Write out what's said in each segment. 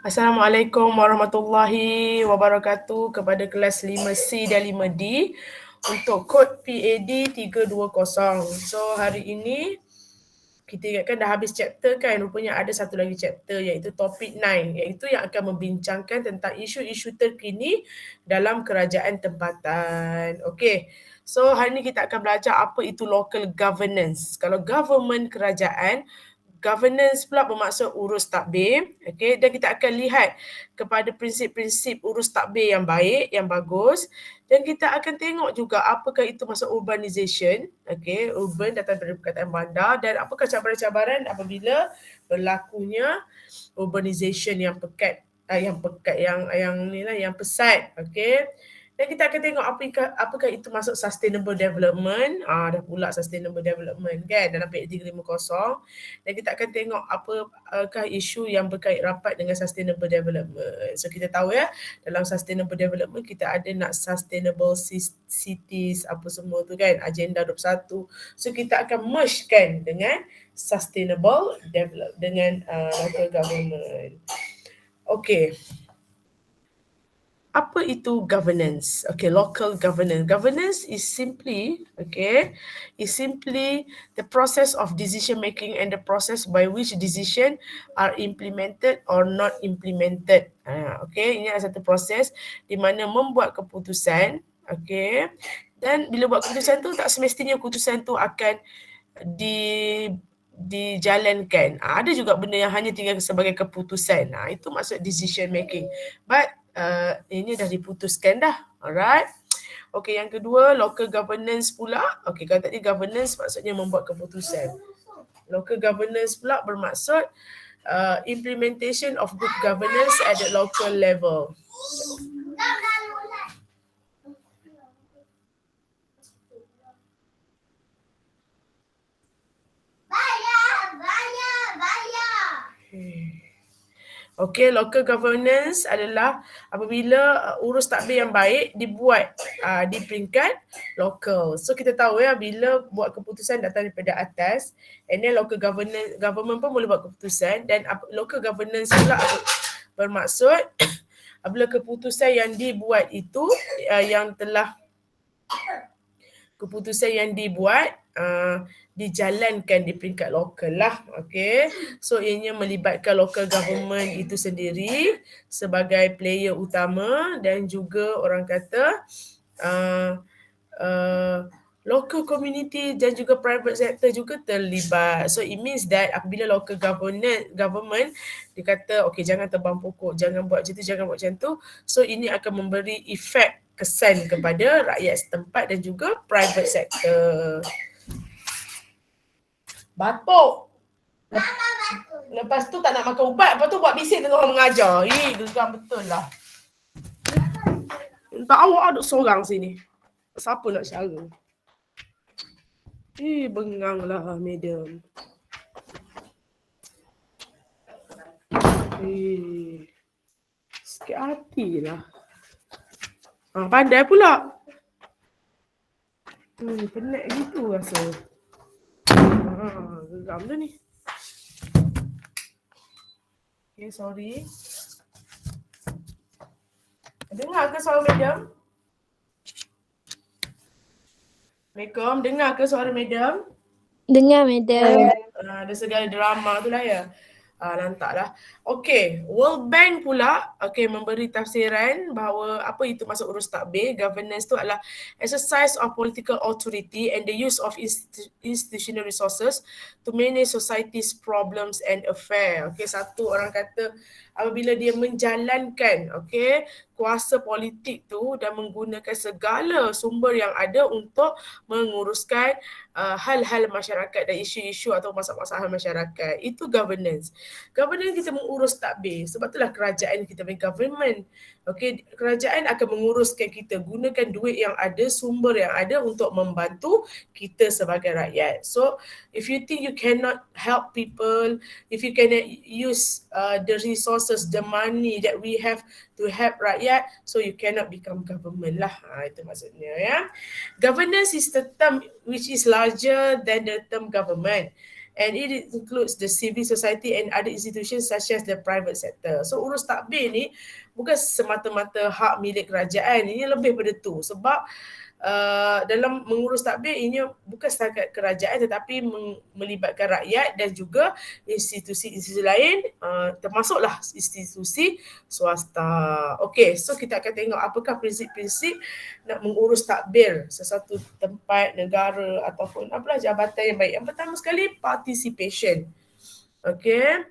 Assalamualaikum warahmatullahi wabarakatuh kepada kelas 5C dan 5D untuk kod PAD 320. So hari ini kita ingatkan dah habis chapter kan, rupanya ada satu lagi chapter iaitu topik 9 iaitu yang akan membincangkan tentang isu-isu terkini dalam kerajaan tempatan. Okey. So hari ini kita akan belajar apa itu local governance. Kalau government kerajaan, governance pula bermaksud urus tadbir. Okey, dan kita akan lihat kepada prinsip-prinsip urus tadbir yang baik, yang bagus, dan kita akan tengok juga apakah itu maksud urbanization. Okey, urban datang dari perkataan bandar, dan apakah cabaran-cabaran apabila berlakunya urbanization yang pekat, yang pesat. Okey. Dan kita akan tengok apakah itu masuk sustainable development. Dah pula sustainable development kan dalam PAD 350. Dan kita akan tengok apakah isu yang berkait rapat dengan sustainable development. So kita tahu ya, dalam sustainable development kita ada nak sustainable cities apa semua tu kan, agenda 21. So kita akan merge kan dengan sustainable development dengan local government. Okay. Apa itu governance? Okay, local governance. Governance is simply the process of decision making and the process by which decision are implemented or not implemented. Okay, ini adalah satu proses di mana membuat keputusan. Okay, dan bila buat keputusan tu tak semestinya keputusan tu akan dijalankan. Ada juga benda yang hanya tinggal sebagai keputusan. Itu maksud decision making. But ini dah diputuskan dah. Alright. Okay, yang kedua local governance pula. Okay, kalau tadi governance maksudnya membuat keputusan. Local governance pula bermaksud implementation of good governance at the local level. Okay, local governance adalah apabila urus tadbir yang baik dibuat di peringkat lokal. So kita tahu ya, bila buat keputusan datang daripada atas, and then local government pun boleh buat keputusan, dan local governance pula bermaksud apabila keputusan yang dibuat itu keputusan yang dibuat dijalankan di peringkat lokal lah. Okay. So ianya melibatkan local government itu sendiri sebagai player utama, dan juga orang kata local community dan juga private sector juga terlibat. So it means that apabila local government dia kata okay, jangan tebang pokok, jangan buat macam tu, jangan buat macam tu. So ini akan memberi efek kesan kepada rakyat setempat dan juga private sector. Batuk. Lepas tu tak nak makan ubat, lepas tu buat bising dengan orang mengajar. Geram betul lah. Tak, awak duduk seorang sini. Siapa nak cara? Bengang lah madam. Sikit hati lah. Pandai pula. Penat gitu rasa. Geram tu ni. Okay, sorry. Dengar ke suara madam? Assalamualaikum, dengar ke suara madam? Dengar madam. Ada segala drama tu lah ya. Lantak lah. Okay, World Bank pula memberi tafsiran bahawa apa itu maksud urus tadbir. Governance tu adalah exercise of political authority and the use of institutional resources to manage society's problems and affairs. Okay, satu orang kata apabila dia menjalankan kuasa politik tu dan menggunakan segala sumber yang ada untuk menguruskan hal-hal masyarakat dan isu-isu atau masalah-masalah masyarakat. Itu governance. Governance kita mengurus tadbir. Sebab itulah kerajaan kita punya government. Okay, kerajaan akan menguruskan kita, gunakan duit yang ada, sumber yang ada untuk membantu kita sebagai rakyat. So, if you think you cannot help people, if you cannot use the resources, the money that we have to help rakyat, so you cannot become government lah. Itu maksudnya ya. Governance is the term which is larger than the term government. and it includes the civil society and other institutions such as the private sector. So urus takbir ni bukan semata-mata hak milik kerajaan, ini lebih pada tu sebab dalam mengurus takbir ini bukan setakat kerajaan tetapi melibatkan rakyat dan juga institusi-institusi lain, termasuklah institusi swasta. Okey, so kita akan tengok apakah prinsip-prinsip nak mengurus takbir sesuatu tempat, negara ataupun apalah jabatan yang baik. Yang pertama sekali, participation. Okey.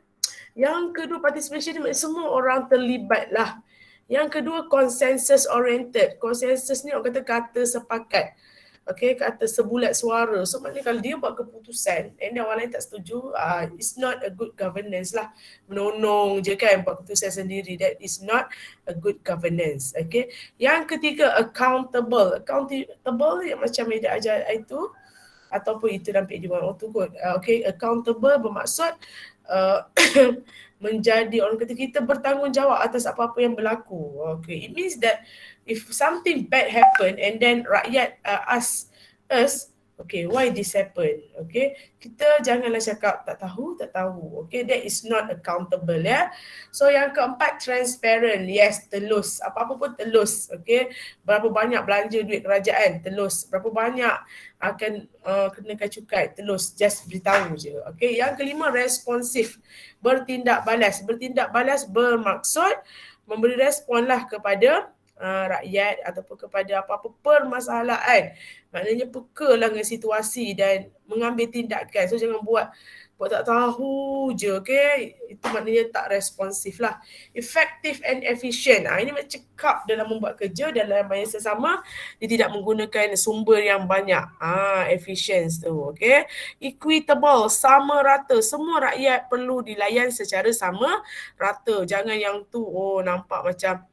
Yang kedua, participation ni semua orang terlibat lah. Yang kedua, consensus oriented. Consensus ni orang kata sepakat. Okay, kata sebulat suara. So maknanya kalau dia buat keputusan and orang lain tak setuju, it's not a good governance lah. Menonong je kan buat keputusan sendiri. That is not a good governance. Okay. Yang ketiga, accountable. Accountable yang macam Ida ajar itu ataupun itu nampak di bawah tu kot. Okay, accountable bermaksud menjadi orang kata kita bertanggungjawab atas apa-apa yang berlaku. Okay, it means that if something bad happen and then rakyat ask us, okay, why this happen? Okay, kita janganlah cakap tak tahu. Okay, that is not accountable ya. So yang keempat, transparent. Yes, telus. Apa-apa pun telus. Okay, berapa banyak belanja duit kerajaan, telus. Berapa banyak akan kenakan cukai, telus. Just beritahu je. Okay, yang kelima, responsif. Bertindak balas. Bertindak balas bermaksud memberi respon lah kepada rakyat ataupun kepada apa-apa permasalahan. Maknanya peka lah dengan situasi dan mengambil tindakan. So jangan buat tak tahu je, okay? Itu maknanya tak responsif lah. Effective and efficient. Ini macam cakap dalam membuat kerja dalam masa sama, dia tidak menggunakan sumber yang banyak. Efficient tu, okay? Equitable, sama rata. Semua rakyat perlu dilayan secara sama rata. Jangan yang tu, nampak macam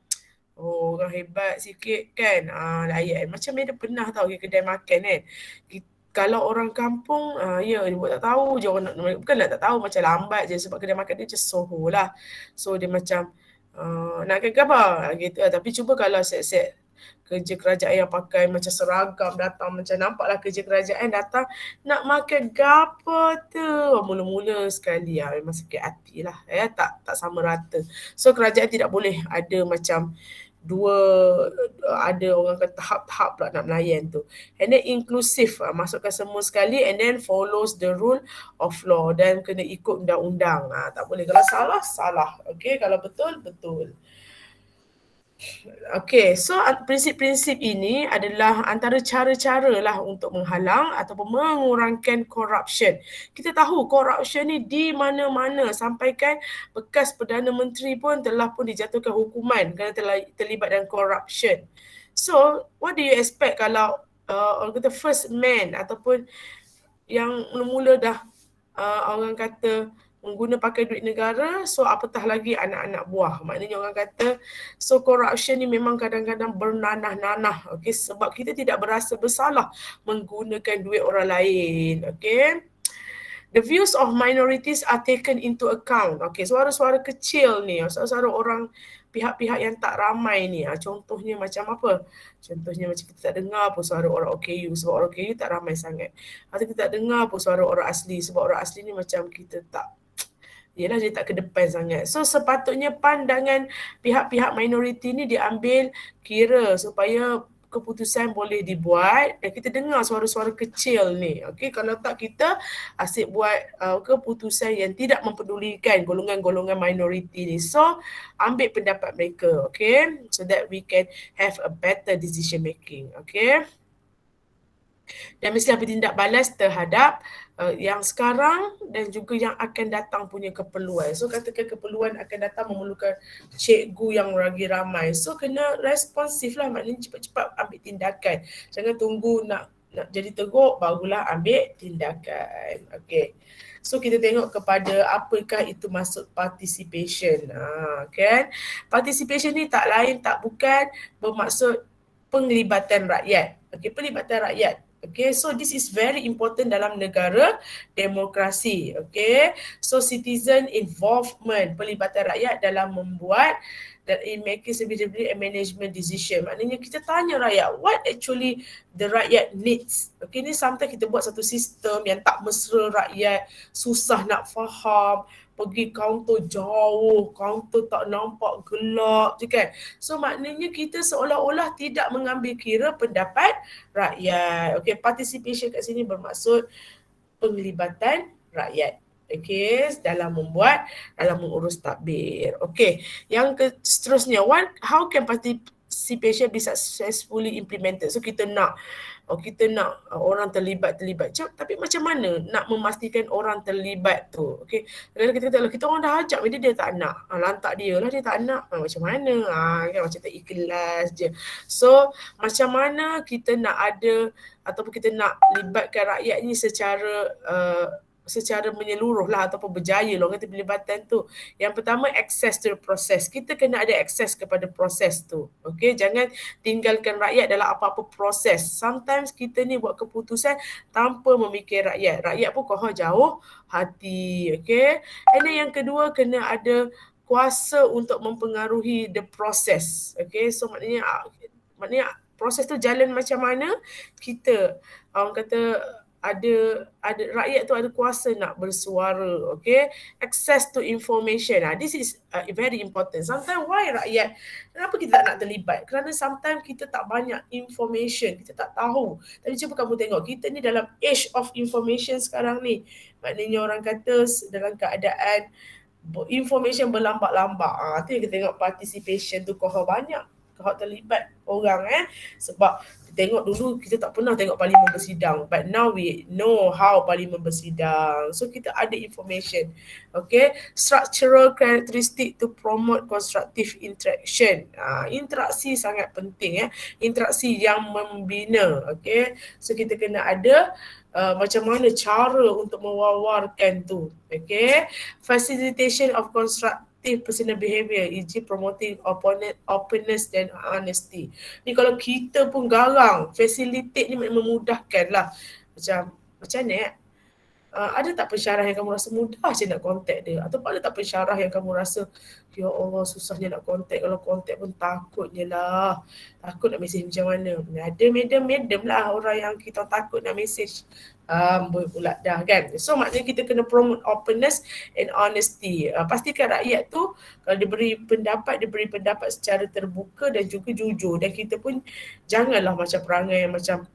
orang hebat sikit kan, layan. Macam ada pernah tahu kedai makan kan. Kalau orang kampung, dia buat tak tahu je. Orang bukan nak tak tahu, macam lambat je sebab kedai makan dia just Soho lah. So dia macam, nak ke apa gitu. Tapi cuba kalau set-set kerja kerajaan yang pakai macam seragam datang, macam nampaklah kerja kerajaan datang, nak makan gapo tu. Mula-mula sekali memang sakit hati lah. Tak sama rata. So kerajaan tidak boleh ada macam ada orang kata tahap-tahap pula nak melayan tu. And then inclusive, masukkan semua sekali and then follows the rule of law dan kena ikut undang-undang. Tak boleh, kalau salah. Okay, kalau betul. Okay, so prinsip-prinsip ini adalah antara cara-cara lah untuk menghalang ataupun mengurangkan corruption. Kita tahu corruption ni di mana-mana, sampaikan bekas Perdana Menteri pun telah dijatuhkan hukuman kerana telah terlibat dalam corruption. So, what do you expect kalau orang kata first man ataupun yang mula-mula dah orang kata mengguna pakai duit negara, so apatah lagi anak-anak buah. Maknanya orang kata, so corruption ni memang kadang-kadang bernanah-nanah, okay, sebab kita tidak berasa bersalah menggunakan duit orang lain, okay. The views of minorities are taken into account, okay, suara-suara kecil ni, suara-suara orang, pihak-pihak yang tak ramai ni, contohnya macam apa? Contohnya macam kita tak dengar pun suara orang OKU sebab orang OKU tak ramai sangat. Atau kita tak dengar pun suara orang asli sebab orang asli ni macam kita tak, yelah dia tak ke depan sangat. So sepatutnya pandangan pihak-pihak minoriti ni diambil kira supaya keputusan boleh dibuat dan kita dengar suara-suara kecil ni. Okay, kalau tak kita asyik buat keputusan yang tidak mempedulikan golongan-golongan minoriti ni. So ambil pendapat mereka, okay, so that we can have a better decision making, okay. Dan mestilah bertindak balas terhadap yang sekarang dan juga yang akan datang punya keperluan. So katakan keperluan akan datang memerlukan cikgu yang lagi ramai. So kena responsif lah, maknanya cepat-cepat ambil tindakan. Jangan tunggu nak jadi teruk barulah ambil tindakan. Okay. So kita tengok kepada apakah itu maksud participation. Kan? Participation ni tak lain tak bukan bermaksud penglibatan rakyat. Okay, pelibatan rakyat. Okay, so this is very important dalam negara demokrasi. Okay, so citizen involvement, pelibatan rakyat dalam membuat that in making stability and management decision. Maknanya kita tanya rakyat, what actually the rakyat needs. Okay, ni sometimes kita buat satu sistem yang tak mesra rakyat, susah nak faham, pergi kaunter jauh, kaunter tak nampak, gelap je kan. So maknanya kita seolah-olah tidak mengambil kira pendapat rakyat. Okay, participation kat sini bermaksud penglibatan rakyat. Okay, dalam mengurus tadbir. Okay, yang seterusnya, how can participation be successfully implemented? So kita nak orang terlibat. Tapi macam mana nak memastikan orang terlibat tu? Okay, kadang-kadang kita orang dah ajak, dia tak nak. Lantak dia lah, dia tak nak. Macam mana? Kan macam tak ikhlas je. So macam mana kita nak ada ataupun kita nak libatkan rakyat ni secara menyeluruh lah ataupun berjaya lah kata pelibatan tu. Yang pertama, access to the process. Kita kena ada access kepada proses tu. Okay, jangan tinggalkan rakyat dalam apa-apa proses. Sometimes kita ni buat keputusan tanpa memikir rakyat. Rakyat pun jauh hati. Okay, and then yang kedua, kena ada kuasa untuk mempengaruhi the process. Okay, so maknanya proses tu jalan macam mana, kita orang kata ada rakyat tu ada kuasa nak bersuara. Okay, access to information. This is very important. Sometimes why rakyat, kenapa kita tak nak terlibat? Kerana sometimes kita tak banyak information, kita tak tahu. Tapi cuba kamu tengok, kita ni dalam age of information sekarang ni. Maknanya orang kata dalam keadaan information berlambak-lambak. Tu yang kita tengok participation tu banyak. Terlibat orang sebab tengok dulu kita tak pernah tengok parlimen bersidang, but now we know how parlimen bersidang, so kita ada information. Okay, structural characteristic to promote constructive interaction. Interaksi sangat penting, interaksi yang membina. Okay, so kita kena ada macam mana cara untuk mewawarkan tu. Okay, facilitation of constructive personal behavior, e.g. promoting openness dan honesty. Ni kalau kita pun garang, facilitate ni memudahkan lah. Macam mana ada tak pensyarah yang kamu rasa mudah je nak contact dia? Atau ada tak pensyarah yang kamu rasa, ya Allah susahnya nak contact, kalau contact pun takutnya lah. Takut nak mesej macam mana. Ada madam lah orang yang kita takut nak mesej. Boleh pula dah kan. So maknanya kita kena promote openness and honesty. Pastikan rakyat tu kalau dia beri pendapat secara terbuka dan juga jujur. Dan kita pun janganlah macam perangai yang macam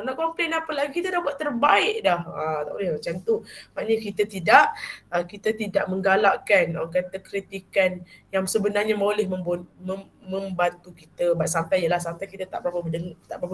nak komplain apa lagi, kita dah buat terbaik dah. Tak boleh macam tu. Maknanya kita tidak menggalakkan orang kata kritikan yang sebenarnya boleh membantu kita. Sampai kita tak berapa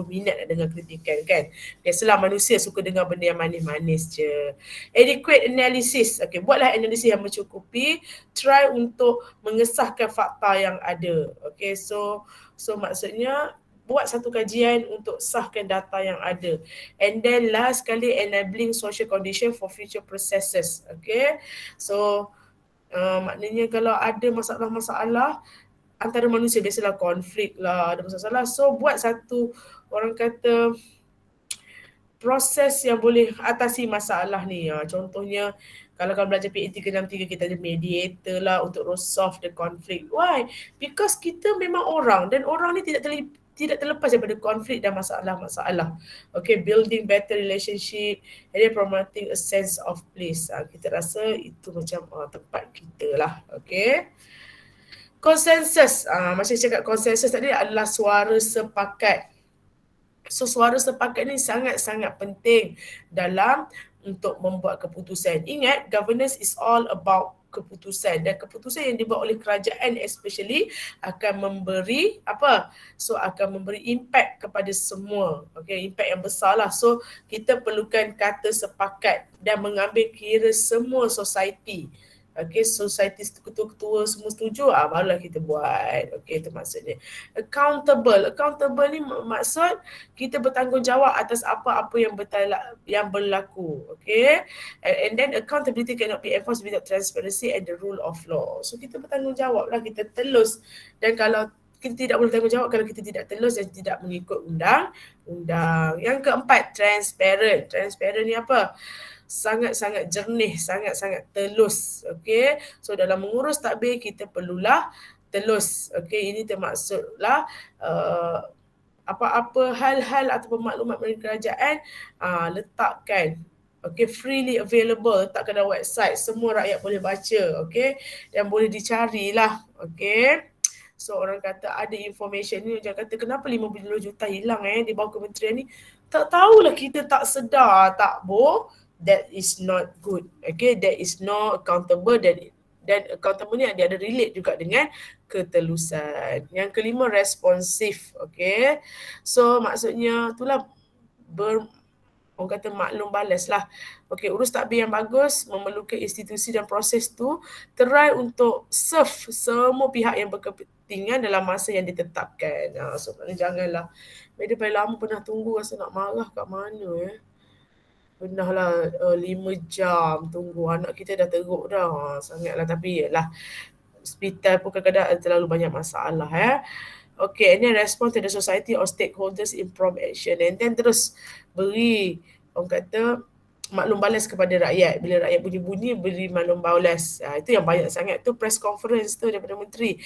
minat nak dengar kritikan kan. Biasalah manusia suka dengar benda yang manis-manis je. Adequate analysis. Okay, buatlah analisis yang mencukupi. Try untuk mengesahkan fakta yang ada. Okay, so maksudnya buat satu kajian untuk sahkan data yang ada. And then last sekali, enabling social condition for future processes. Okay, so maknanya kalau ada masalah-masalah antara manusia, biasalah konflik lah, ada masalah. So buat satu orang kata proses yang boleh atasi masalah ni. Contohnya kalau kamu belajar PA 363, kita ada mediator lah untuk resolve the conflict. Why? Because kita memang orang, dan orang ni tidak terlepas daripada konflik dan masalah-masalah. Okay, building better relationship and then promoting a sense of place. Kita rasa itu macam tempat kita lah. Okay. Konsensus. Macam cakap konsensus tadi adalah suara sepakat. So suara sepakat ni sangat-sangat penting dalam untuk membuat keputusan. Ingat, governance is all about keputusan, dan keputusan yang dibuat oleh kerajaan especially akan memberi akan memberi impact kepada semua. Okay, impact yang besar lah. So kita perlukan kata sepakat dan mengambil kira semua society. Okay, society ketua-ketua semua setuju, barulah kita buat. Okay, itu maksudnya. Accountable ni maksud kita bertanggungjawab atas apa-apa yang berlaku. Okay, and then accountability cannot be enforced without transparency and the rule of law. So kita bertanggungjawab lah, kita telus. Dan kalau kita tidak boleh tanggungjawab kalau kita tidak telus dan tidak mengikut undang-undang. Yang keempat, transparent. Transparent ni apa? sangat-sangat jernih, sangat-sangat telus. Okey, so dalam mengurus takbir kita perlulah telus. Okey, ini termaksudlah apa-apa hal-hal ataupun maklumat dari kerajaan letakkan, okey, freely available, letakkan dalam website, semua rakyat boleh baca, okey, dan boleh dicarilah, okey. So orang kata ada information ni, jangan kata kenapa 50 juta hilang di bawah kementerian ni. Tak tahulah, kita tak sedar, tak boh. That is not good. Okay, that is not accountable, dan accountable ni ada relate juga dengan ketelusan. Yang kelima, responsif. Okay, so maksudnya itulah orang kata maklum balas lah. Okey, urus takbir yang bagus memerlukan institusi dan proses tu try untuk serve semua pihak yang berkepentingan dalam masa yang ditetapkan. So janganlah paling lama pernah tunggu, rasa nak marah kat mana Pernah lah 5 jam tunggu, anak kita dah teruk dah. Sangatlah, tapi yalah, hospital pun kadang-kadang terlalu banyak masalah Okay, and then respond to the society or stakeholders in prompt action. And then terus beri, orang kata, maklum balas kepada rakyat. Bila rakyat bunyi-bunyi, beri maklum balas. Itu yang banyak sangat tu press conference tu daripada menteri.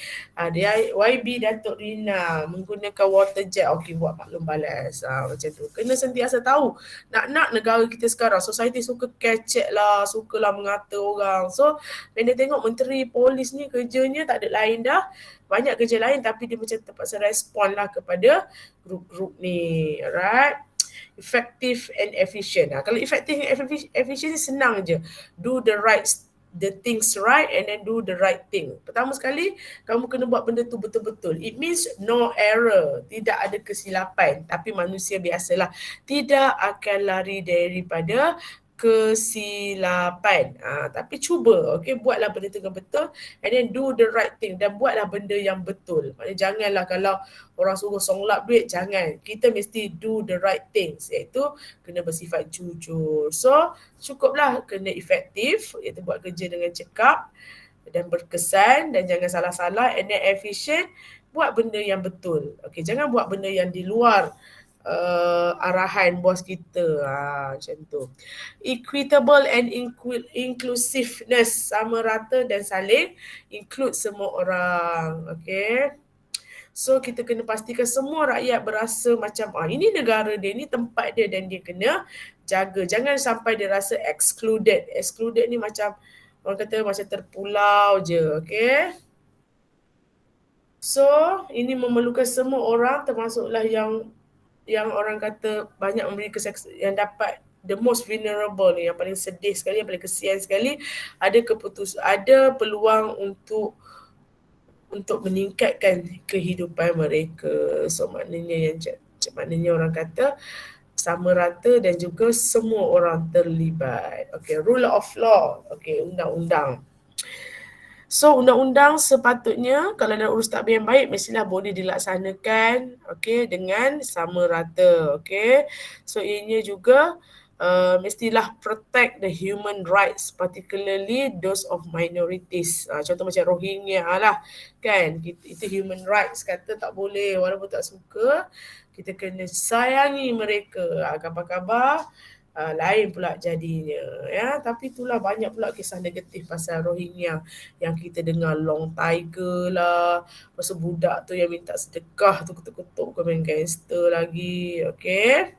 Dia YB Datuk Rina menggunakan water jet. Okey, buat maklum balas. Macam tu. Kena sentiasa tahu. Nak negara kita sekarang, society suka kecek lah, sukalah mengata orang. So, bila tengok menteri polis ni kerjanya tak ada lain dah. Banyak kerja lain, tapi dia macam terpaksa respon lah kepada grup-grup ni. Alright. Effective and efficient. Kalau effective and efficient ni senang je. Do the things right and then do the right thing. Pertama sekali, kamu kena buat benda tu betul-betul. It means no error. Tidak ada kesilapan. Tapi manusia biasalah tidak akan lari daripada kesilapan. Tapi cuba, okay, buatlah benda tu dengan betul, and then do the right thing, dan buatlah benda yang betul. Maknanya janganlah kalau orang suruh songlap duit, jangan. Kita mesti do the right things, iaitu kena bersifat jujur. So, cukuplah kena efektif, iaitu buat kerja dengan cekap dan berkesan, dan jangan salah-salah, and then efficient, buat benda yang betul. Okay, jangan buat benda yang di luar arahan bos kita, macam tu. Equitable and inclusiveness, sama rata dan saling include semua orang. Okay, so kita kena pastikan semua rakyat berasa macam ini negara dia, ini tempat dia, dan dia kena jaga. Jangan sampai dia rasa excluded. Excluded ni macam orang kata macam terpulau je. Okay, so ini memerlukan semua orang, termasuklah yang orang kata banyak memberi kesaksian, yang dapat the most vulnerable ni, yang paling sedih sekali, yang paling kesian sekali, ada peluang untuk meningkatkan kehidupan mereka. So maknanya orang kata sama rata dan juga semua orang terlibat. Okay, rule of law. Okay, undang-undang. So undang-undang sepatutnya kalau nak urus takbir yang baik mestilah boleh dilaksanakan, okay, dengan sama rata. Okay, so ianya juga mestilah protect the human rights, particularly those of minorities. Contoh macam Rohingya lah kan, itu human rights, kata tak boleh, walaupun tak suka, kita kena sayangi mereka. Khabar-khabar lain pula jadinya tapi itulah banyak pula kisah negatif pasal Rohingya yang kita dengar, Long Tiger lah, pasal budak tu yang minta sedekah tu ketuk-ketuk ke main gangster lagi. Okay,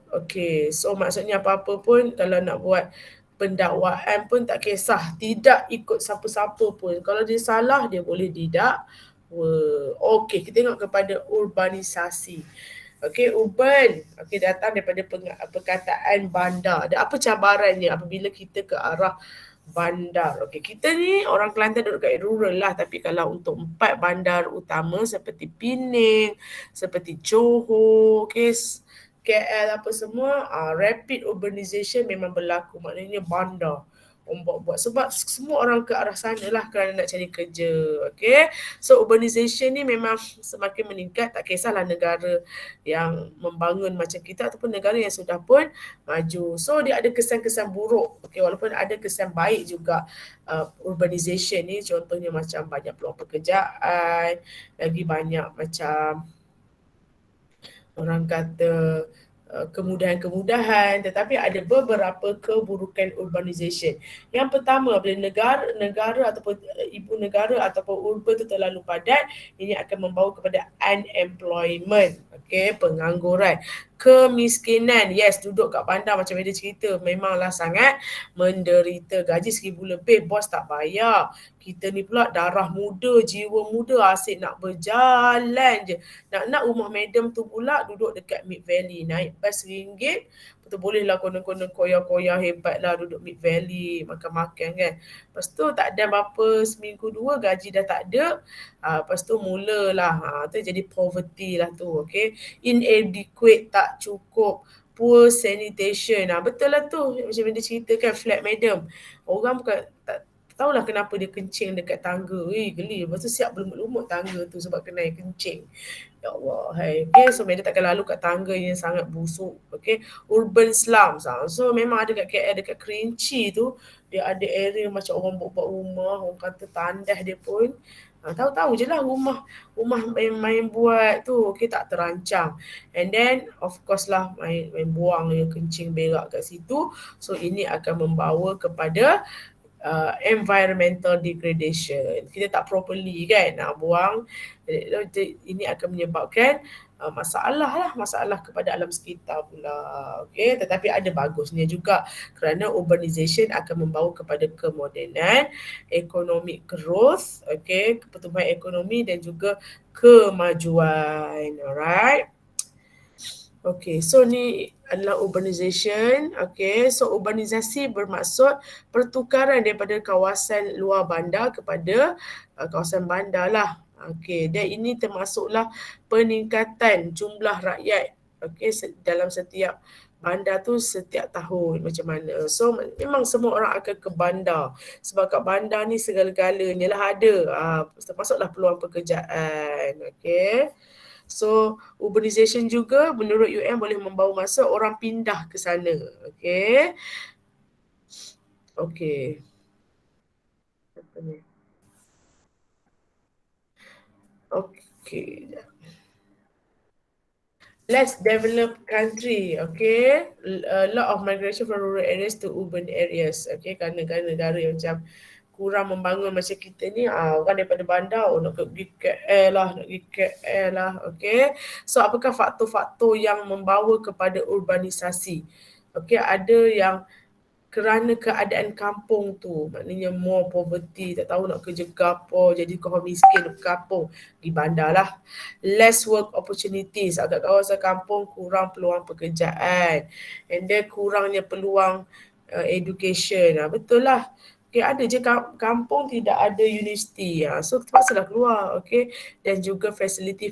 okay, so maksudnya apa-apa pun kalau nak buat pendakwaan pun tak kisah, tidak ikut siapa-siapa pun. Kalau dia salah, dia boleh didakwa. Okay, kita tengok kepada urbanisasi. Okay, urban. Okay, datang daripada perkataan bandar. Dan apa cabarannya apabila kita ke arah bandar? Okay, kita ni orang Kelantan duduk kat rural lah. Tapi kalau untuk 4 bandar utama seperti Pening, seperti Johor, okay, KL apa semua, rapid urbanization memang berlaku. Maknanya bandar buat sebab semua orang ke arah sana lah kerana nak cari kerja. Okay, so urbanization ni memang semakin meningkat, tak kisahlah negara yang membangun macam kita ataupun negara yang sudah pun maju. So dia ada kesan-kesan buruk, okay, walaupun ada kesan baik juga. Urbanization ni contohnya macam banyak peluang pekerjaan, lagi banyak macam orang kata kemudahan-kemudahan, tetapi ada beberapa keburukan urbanisation. Yang pertama, bila negara ataupun ibu negara ataupun urban itu terlalu padat, ini akan membawa kepada unemployment, pengangguran, kemiskinan. Yes, duduk kat bandar macam dia cerita, memanglah sangat menderita. Gaji 1,000 lebih, bos tak bayar. Kita ni pula darah muda, jiwa muda, asyik nak berjalan je. Nak rumah madam tu pula duduk dekat Mid Valley, naik bas RM1, betul bolehlah konon-konon koyak-koyak hebat lah duduk Mid Valley, makan-makan kan. Lepas tu tak ada apa-apa, seminggu dua gaji dah tak ada, lepas tu mulalah, tu jadi poverty lah tu, inadequate, tak cukup, poor sanitation, betul lah tu macam dia ceritakan flat madam. Orang bukan tak tahulah kenapa dia kencing dekat tangga. Geli. Lepas tu siap berlumut-lumut tangga tu sebab kena air kencing. Ya Allah, hai. So madam takkan lalu kat tangga yang sangat busuk. Urban slums. So memang ada kat KL, dekat Kerinci tu, dia ada area macam orang buat rumah, orang kata tandas dia pun. Tahu-tahu je lah rumah main buat tu, tak terancang. And then of course lah main buang yang kencing berak kat situ. So ini akan membawa kepada environmental degradation. Kita tak properly kan nak buang. Ini akan menyebabkan masalah kepada alam sekitar pula. Tetapi ada bagusnya juga kerana urbanization akan membawa kepada kemodenan, economic growth, pertumbuhan ekonomi dan juga kemajuan. Alright. So ni adalah urbanization. So urbanisasi bermaksud pertukaran daripada kawasan luar bandar kepada kawasan bandar lah. Dan ini termasuklah peningkatan jumlah rakyat dalam setiap bandar tu setiap tahun macam mana. So memang semua orang akan ke bandar sebab kat bandar ni segala-galanya lah ada. Termasuklah peluang pekerjaan. So urbanisation juga menurut UM boleh membawa masa orang pindah ke sana. Apa ni? Less developed country, a lot of migration from rural areas to urban areas, kerana negara yang macam kurang membangun macam kita ni, orang daripada bandar nak pergi KL lah, So apakah faktor-faktor yang membawa kepada urbanisasi? Ada yang kerana keadaan kampung tu, maknanya more poverty, tak tahu nak kerja gapo, jadi korang miskin di kampung, di bandar lah. Less work opportunities, agak kawasan kampung kurang peluang pekerjaan, and then kurangnya peluang education. Betul lah. Ada je kampung tidak ada universiti, so terpaksalah keluar. Dan juga fasiliti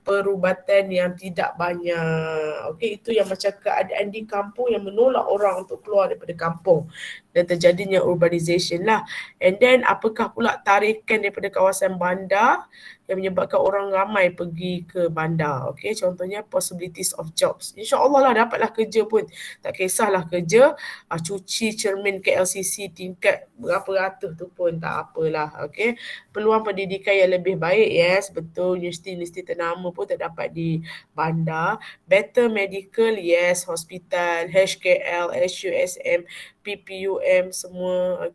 perubatan yang tidak banyak. Itu yang macam keadaan di kampung yang menolak orang untuk keluar daripada kampung dan terjadinya urbanisation lah. And then apakah pula tarikan daripada kawasan bandar yang menyebabkan orang ramai pergi ke bandar. Contohnya possibilities of jobs. InsyaAllah lah dapatlah kerja pun. Tak kisahlah kerja cuci cermin KLCC tingkat berapa ratus tu pun tak apalah. Peluang pendidikan yang lebih baik, yes, betul. Universiti ternama pun tak dapat di bandar. Better medical, yes, hospital, HKL, SUSM, PPUM semua.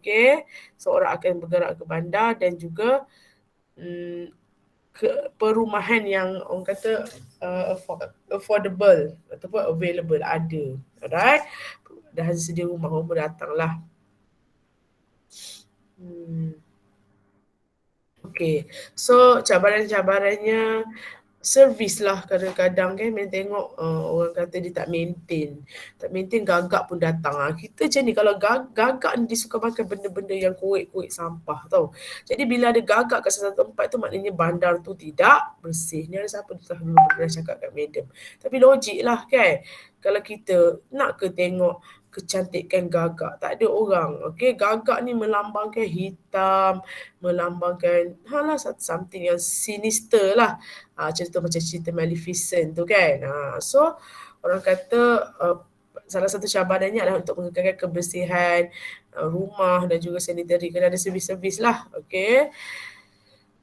So orang akan bergerak ke bandar dan juga perumahan yang orang kata affordable ataupun available ada. Alright. Dah sedia rumah datanglah. So cabaran-cabarannya servis lah kadang-kadang kan, main tengok orang kata dia tak maintain, gagak pun datang. Kita macam ni, kalau gagak ni dia suka makan benda-benda yang kuik-kuik sampah tau. Jadi bila ada gagak kat satu tempat tu, maknanya bandar tu tidak bersih. Ni ada siapa dulu dah cakap kat madam. Tapi logik lah kan, kalau kita nak ke tengok kecantikan gagak, tak ada orang. Gagak ni melambangkan hitam, melambangkan something yang sinister lah. Contoh macam cerita Maleficent tu kan. So orang kata salah satu cabarannya adalah untuk mengekalkan kebersihan rumah dan juga sanitary, kena ada servis-servis lah.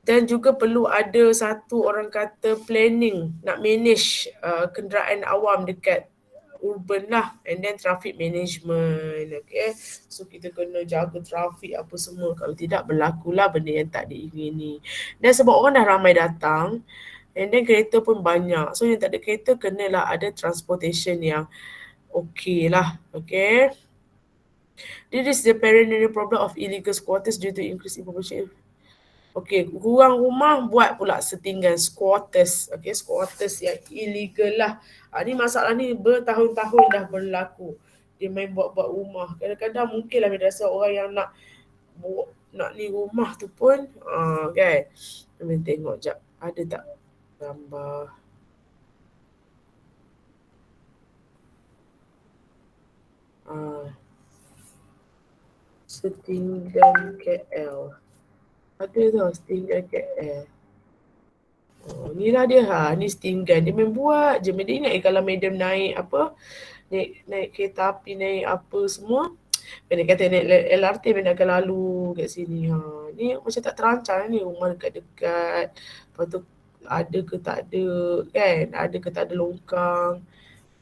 Dan juga perlu ada satu orang kata planning nak manage kenderaan awam dekat urban lah, and then traffic management. Okay, so kita kena jaga trafik apa semua, kalau tidak berlakulah benda yang tak diingini. Dan sebab orang dah ramai datang, and then kereta pun banyak, so yang tak ada kereta kenalah ada transportation yang okay lah. Okay, this is the perennial problem of illegal squatters due to increased information. Okey, kurang rumah buat pula setinggan squatters. Okey, squatters yang illegal lah. Ni masalah ni bertahun-tahun dah berlaku. Dia main buat-buat rumah. Kadang-kadang mungkinlah dia rasa orang yang nak ni rumah tu pun kan. Kita tengok jap. Ada tak gambar? Setinggan KL. Ada tau setinggan KL. Ni lah dia ni setinggan. Dia main buat je. Dia ingat kalau madam naik apa, naik kereta api, naik apa semua, dia kata naik LRT dia akan lalu kat sini. Ni macam tak terancang ni, rumah dekat-dekat. Lepas tu ada ke tak ada kan, ada ke tak ada longkang.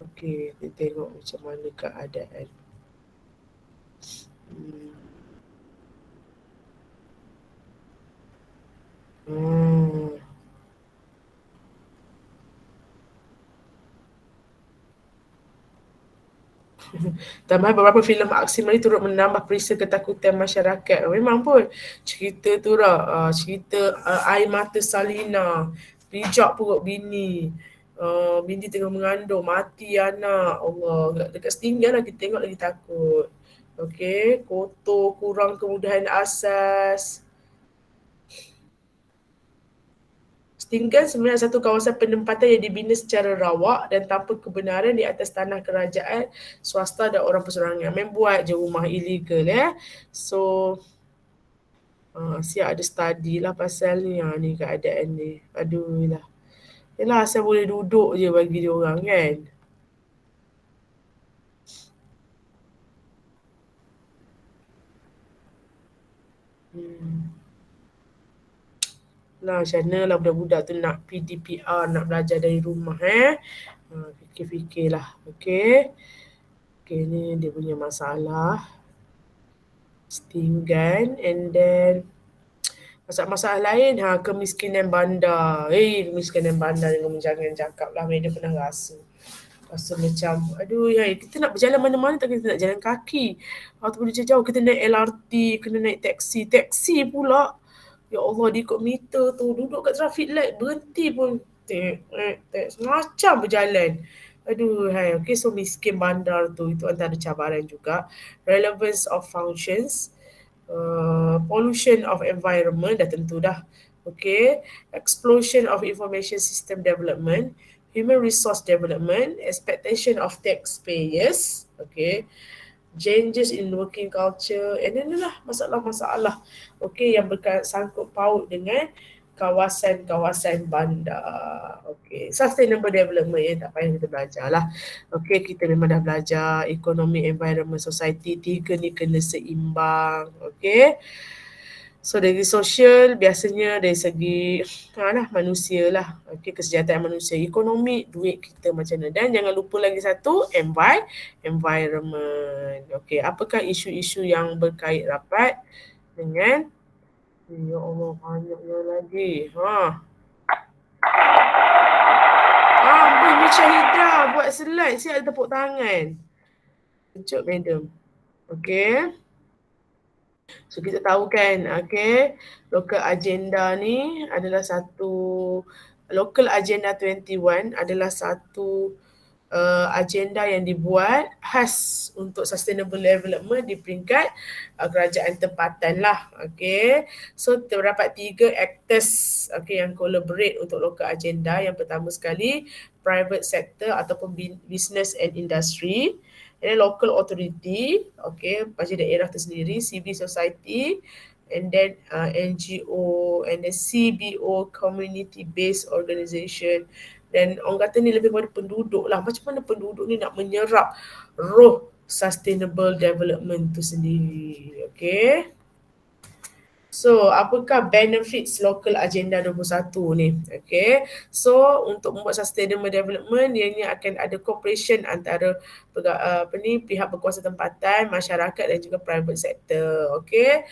Okey, kita tengok macam mana keadaan. Tambahan beberapa filem aksi Melayu turut menambah perisa ketakutan masyarakat. Memang pun cerita tu lah, cerita air mata salina, pijak perut bini, bini tengah mengandung, mati anak. Allah, dekat setinggan lah kita tengok lagi takut. Okey, kotor, kurang kemudahan asas. Setinggan sebenarnya satu kawasan penempatan yang dibina secara rawak dan tanpa kebenaran di atas tanah kerajaan, swasta dan orang perseorangan. Main buat je rumah illegal So siap ada study lah pasal ni, ni keadaan ni. Aduh lah. Yalah, asal boleh duduk je bagi dia orang kan. Lah macam mana lah budak-budak tu nak PDPR, nak belajar dari rumah fikir-fikirlah. Okay, ni dia punya masalah setinggan. And then masalah lain, kemiskinan bandar. Kemiskinan bandar dengan jangan cakap lah, dia pernah rasa macam aduh kita nak berjalan mana-mana tak, kita nak jalan kaki ataupun jauh kita naik LRT, kena naik taksi pula. Ya Allah, dia ikut meter tu, duduk kat traffic light, berhenti pun macam berjalan. Aduh, okay, so miskin bandar tu, itu antara cabaran juga. Relevance of functions, pollution of environment, dah tentu dah. Okay, explosion of information system development, human resource development, expectation of taxpayers, okay, changes in working culture, and then lah masalah-masalah yang bersangkut paut dengan kawasan-kawasan bandar. Okay, sustainable development tak payah kita belajar lah. Okay, kita memang dah belajar ekonomi, environment, society, tiga ni kena seimbang. Okay, so dari sosial biasanya dari segi manusia lah. Okay, kesejahteraan manusia, ekonomi, duit kita macam mana. Dan jangan lupa lagi satu, environment. Okay, apakah isu-isu yang berkait rapat dengan ya Allah, banyaknya lagi. Amboi Syahidah buat slide, siap ada tepuk tangan. Kejut madam. Okay, so kita tahu kan, okay, local agenda ni adalah satu, local agenda 21 adalah satu agenda yang dibuat khas untuk sustainable development di peringkat kerajaan tempatan lah. Okay, so terdapat 3 actors yang collaborate untuk local agenda. Yang pertama sekali private sector ataupun business and industry, and then local authority, bahagian daerah tu sendiri, civil society, and then NGO, and then CBO, community based organisation. Dan orang kata ni lebih kepada penduduk lah. Macam mana penduduk ni nak menyerap roh sustainable development tu sendiri. Okay, So, apakah benefits local agenda 21 ni? Okay. So, untuk membuat sustainable development, ianya akan ada cooperation antara pihak berkuasa tempatan, masyarakat dan juga private sector. Okay.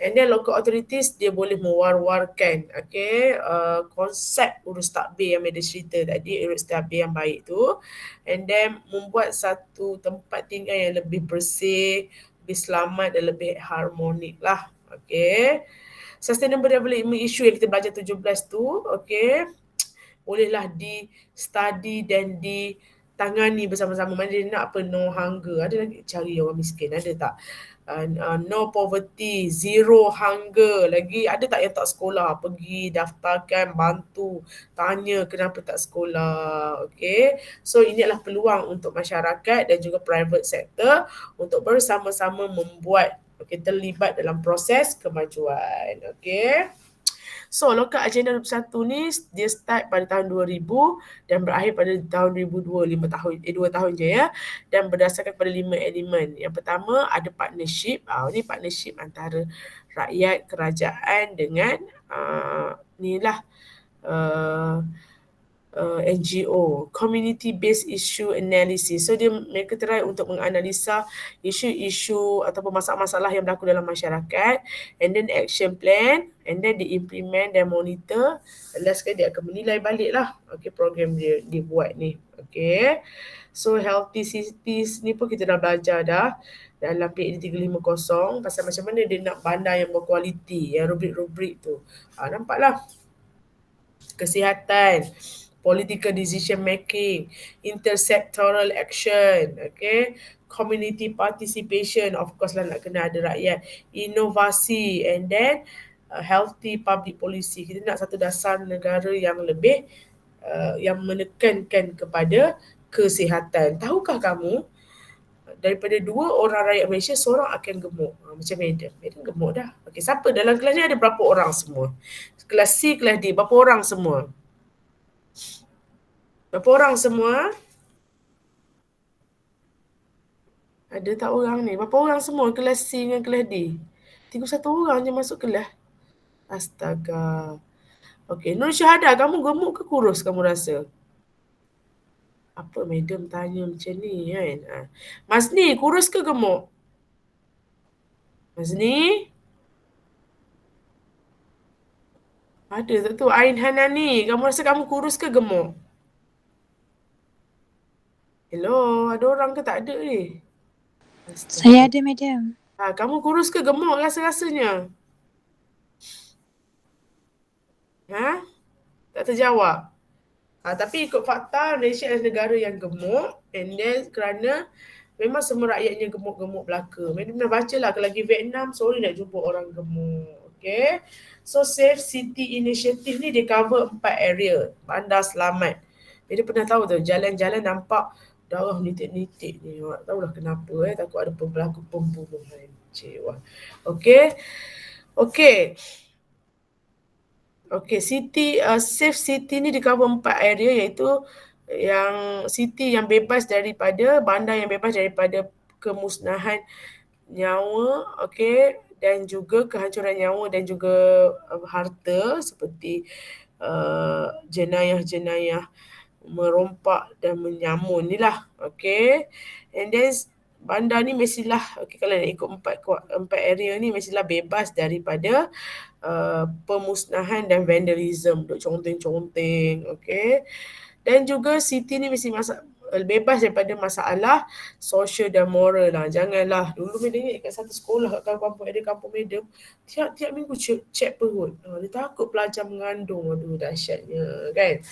And then local authorities dia boleh mewar-warkan konsep urus takbir yang Meda cerita tadi, urus takbir yang baik tu, and then membuat satu tempat tinggal yang lebih bersih, lebih selamat dan lebih harmonik lah. Okay. Sustainable development issue yang kita belajar 17 tu, okay, bolehlah di-study dan ditangani bersama-sama. Mana dia nak apa? No hunger. Ada lagi cari orang miskin, ada tak? No poverty, zero hunger. Lagi ada tak yang tak sekolah? Pergi daftarkan, bantu, tanya kenapa tak sekolah. Okay. So ini adalah peluang untuk masyarakat dan juga private sector untuk bersama-sama membuat, terlibat dalam proses kemajuan. Okay. So, local agenda 21 ni dia start pada tahun 2000 dan berakhir pada tahun 2002, 2 tahun je ya. Dan berdasarkan pada 5 elemen. Yang pertama ada partnership. Ini partnership antara rakyat, kerajaan dengan NGO, community based issue analysis. So mereka try untuk menganalisa isu-isu ataupun masalah-masalah yang berlaku dalam masyarakat, and then action plan, and then diimplement dan monitor. Last sekali dia akan menilai balik lah program dia buat ni. So healthy cities ni pun kita dah belajar dah dalam PAD 350 pasal macam mana dia nak bandar yang berkualiti, yang rubrik-rubrik tu. Nampaklah. Kesihatan, political decision making, intersectoral action, community participation, of course lah nak kena ada rakyat, inovasi, and then healthy public policy. Kita nak satu dasar negara yang lebih yang menekankan kepada kesihatan. Tahukah kamu, daripada 2 orang rakyat Malaysia, seorang akan gemuk. Macam Madam gemuk dah. Siapa dalam kelas ni ada berapa orang semua? Kelas C, kelas D, berapa orang semua? Berapa orang semua? Ada tak orang ni? Berapa orang semua kelas C dengan kelas D? 31 orang je masuk kelas. Astaga. Nur Syahadah, kamu gemuk ke kurus kamu rasa? Apa Madam tanya macam ni kan? Mas ni, kurus ke gemuk? Mas ni? Ada tak tu? Ain Hanani, kamu rasa kamu kurus ke gemuk? Hello, ada orang ke tak ada ni? Saya ada, Madam. Kamu kurus ke gemuk rasa-rasanya? Tak terjawab. Tapi ikut fakta, Malaysia adalah negara yang gemuk, and then kerana memang semua rakyatnya gemuk-gemuk belaka. Madam dah baca lah, kalau lagi Vietnam, sorry nak jumpa orang gemuk. So Safe City Initiative ni dia cover 4 area. Bandar selamat. Dia pernah tahu tu, jalan-jalan nampak darah nitik-nitik ni. Tak tahulah kenapa takut ada berlaku pembunuhan. Safe City ni di cover 4 area, iaitu yang city yang bebas daripada, bandar yang bebas daripada kemusnahan nyawa, dan juga kehancuran nyawa dan juga harta seperti jenayah-jenayah merompak dan menyamun ni lah. And then bandar ni mestilah, kalau nak ikut 4 area ni, mestilah bebas daripada pemusnahan dan vandalism, duk conteng-conteng. Dan juga city ni mesti bebas daripada masalah sosial dan moral lah. Janganlah, dulu Madam ingat kat satu sekolah kat kampung Madam, tiap minggu cek perut. Dia takut pelajar mengandung. Aduh, dahsyatnya kan.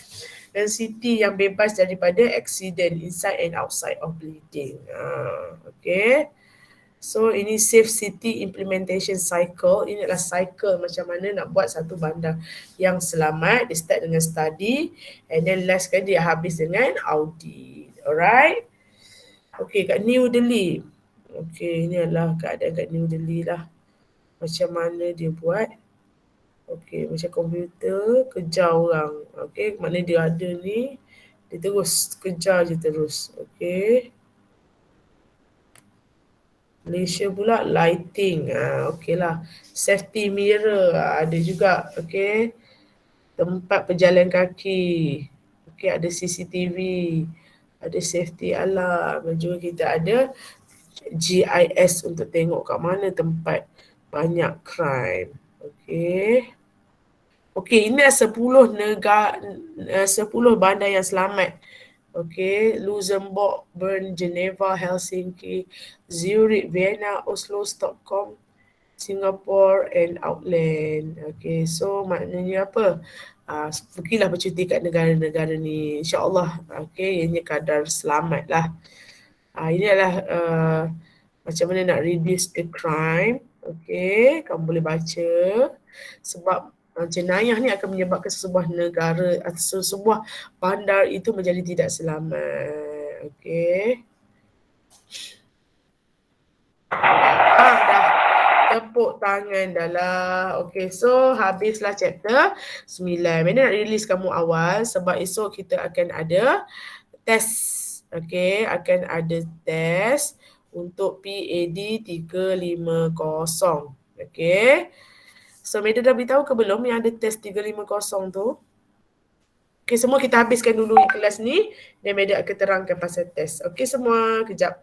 Dan city yang bebas daripada accident inside and outside of bleeding. So ini Safe City Implementation Cycle. Ini adalah cycle macam mana nak buat satu bandar yang selamat. Dia start dengan study, and then last kali dia habis dengan audit. Alright. Kat New Delhi. Ini adalah keadaan kat New Delhi lah. Macam mana dia buat. Macam komputer kejar orang. Mana dia ada ni, dia terus kejar je terus. Malaysia pula lighting. Okey lah. Safety mirror ada juga. Okey. Tempat berjalan kaki. Okey, ada CCTV. Ada safety alarm. Dan juga kita ada GIS untuk tengok kat mana tempat banyak crime. Okey. Okey, ini 10 negara 10 bandar yang selamat. Okey, Luxembourg, Bern, Geneva, Helsinki, Zurich, Vienna, Oslo, Stockholm, Singapore and Auckland. Okey, so maknanya apa? Pergilah bercuti kat negara-negara ni. InsyaAllah, okey, ianya kadar selamat lah. Ini adalah macam mana nak reduce the crime. Okey, kamu boleh baca. Sebab jenayah ni akan menyebabkan sebuah negara atau sebuah bandar itu menjadi tidak selamat. Okey. Dah tepuk tangan dah lah. Okey, so habislah chapter 9. Mana nak release kamu awal sebab esok kita akan ada test. Okey, akan ada test untuk PAD 350. Okey. So, Meda dah beritahu ke belum yang ada test 350 tu? Okey, semua kita habiskan dulu kelas ni dan Meda akan terangkan pasal test. Okey semua, kejap.